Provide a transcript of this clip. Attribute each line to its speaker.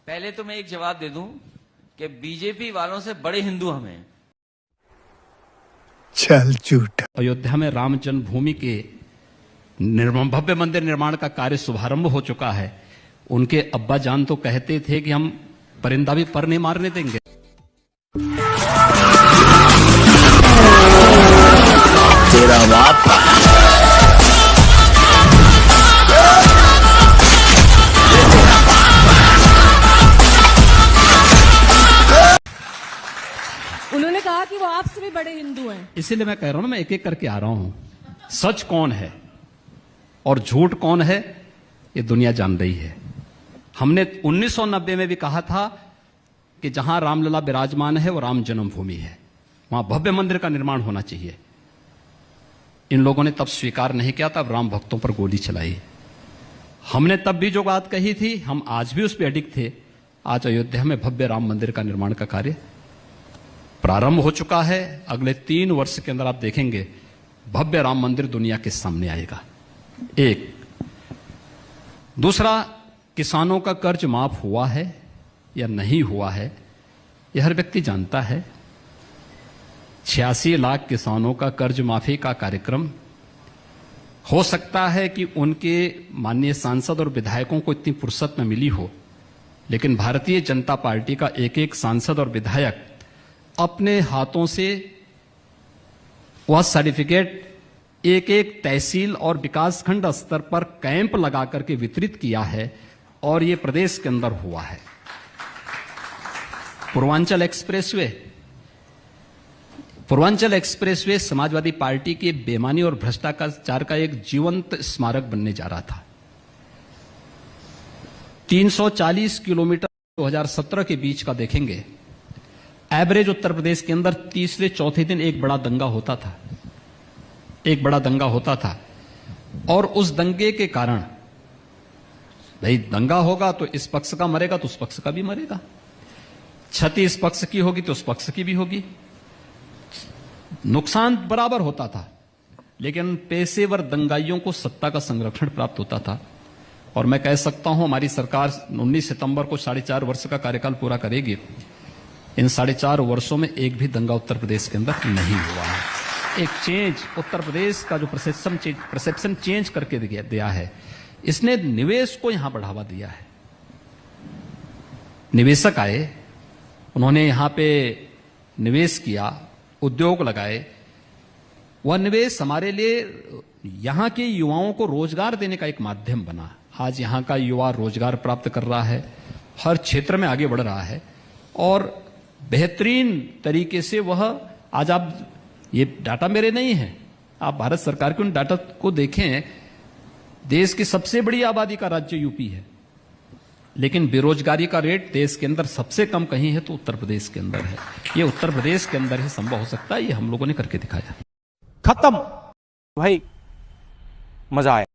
Speaker 1: पहले तो मैं एक जवाब दे दूं कि बीजेपी वालों से बड़े हिंदू हमें।
Speaker 2: चल झूठा।
Speaker 3: अयोध्या में राम जन्मभूमि के भव्य मंदिर निर्माण का कार्य शुभारंभ हो चुका है। उनके अब्बा जान तो कहते थे कि हम परिंदा भी पर नहीं मारने देंगे।
Speaker 2: तेरा बाप
Speaker 4: उन्होंने कहा कि वो आपसे भी बड़े हिंदू हैं।
Speaker 3: इसीलिए मैं कह रहा हूं ना, मैं एक एक करके आ रहा हूं। सच कौन है और झूठ कौन है ये दुनिया जान रही है। हमने 1990 में भी कहा था कि जहां रामलला विराजमान है वो राम जन्मभूमि है, वहां भव्य मंदिर का निर्माण होना चाहिए। इन लोगों ने तब स्वीकार नहीं किया, तब राम भक्तों पर गोली चलाई। हमने तब भी जो बात कही थी, हम आज भी उस पर अडिग थे। आज अयोध्या में भव्य राम मंदिर का निर्माण का कार्य प्रारंभ हो चुका है। अगले 3 वर्ष के अंदर आप देखेंगे भव्य राम मंदिर दुनिया के सामने आएगा। एक दूसरा, किसानों का कर्ज माफ हुआ है या नहीं हुआ है यह हर व्यक्ति जानता है। 86 लाख किसानों का कर्ज माफी का कार्यक्रम, हो सकता है कि उनके माननीय सांसद और विधायकों को इतनी फुर्सत न मिली हो, लेकिन भारतीय जनता पार्टी का एक एक सांसद और विधायक अपने हाथों से वह सर्टिफिकेट एक एक तहसील और विकासखंड स्तर पर कैंप लगा करके वितरित किया है, और यह प्रदेश के अंदर हुआ है। पूर्वांचल एक्सप्रेसवे समाजवादी पार्टी के बेईमानी और भ्रष्टाचार का एक जीवंत स्मारक बनने जा रहा था। 340 किलोमीटर 2017 के बीच का देखेंगे, एवरेज उत्तर प्रदेश के अंदर तीसरे चौथे दिन एक बड़ा दंगा होता था। और उस दंगे के कारण, भाई दंगा होगा तो इस पक्ष का मरेगा तो उस पक्ष का भी मरेगा, क्षति इस पक्ष की होगी तो उस पक्ष की भी होगी, नुकसान बराबर होता था। लेकिन पेशेवर दंगाइयों को सत्ता का संरक्षण प्राप्त होता था। और मैं कह सकता हूं हमारी सरकार 19 सितंबर को 4.5 वर्ष का कार्यकाल पूरा करेगी। इन 4.5 वर्षों में एक भी दंगा उत्तर प्रदेश के अंदर नहीं हुआ है। एक चेंज, उत्तर प्रदेश का जो परसेप्शन चेंज करके दिया है, इसने निवेश को यहां बढ़ावा दिया है। निवेशक आए, उन्होंने यहां पे निवेश किया, उद्योग लगाए। वह निवेश हमारे लिए यहां के युवाओं को रोजगार देने का एक माध्यम बना। आज यहां का युवा रोजगार प्राप्त कर रहा है, हर क्षेत्र में आगे बढ़ रहा है, और बेहतरीन तरीके से वह, आज आप, ये डाटा मेरे नहीं है, आप भारत सरकार के उन डाटा को देखें। देश की सबसे बड़ी आबादी का राज्य यूपी है, लेकिन बेरोजगारी का रेट देश के अंदर सबसे कम कहीं है तो उत्तर प्रदेश के अंदर है। ये उत्तर प्रदेश के अंदर ही संभव हो सकता है, ये हम लोगों ने करके दिखाया।
Speaker 5: खत्म भाई, मजा आया।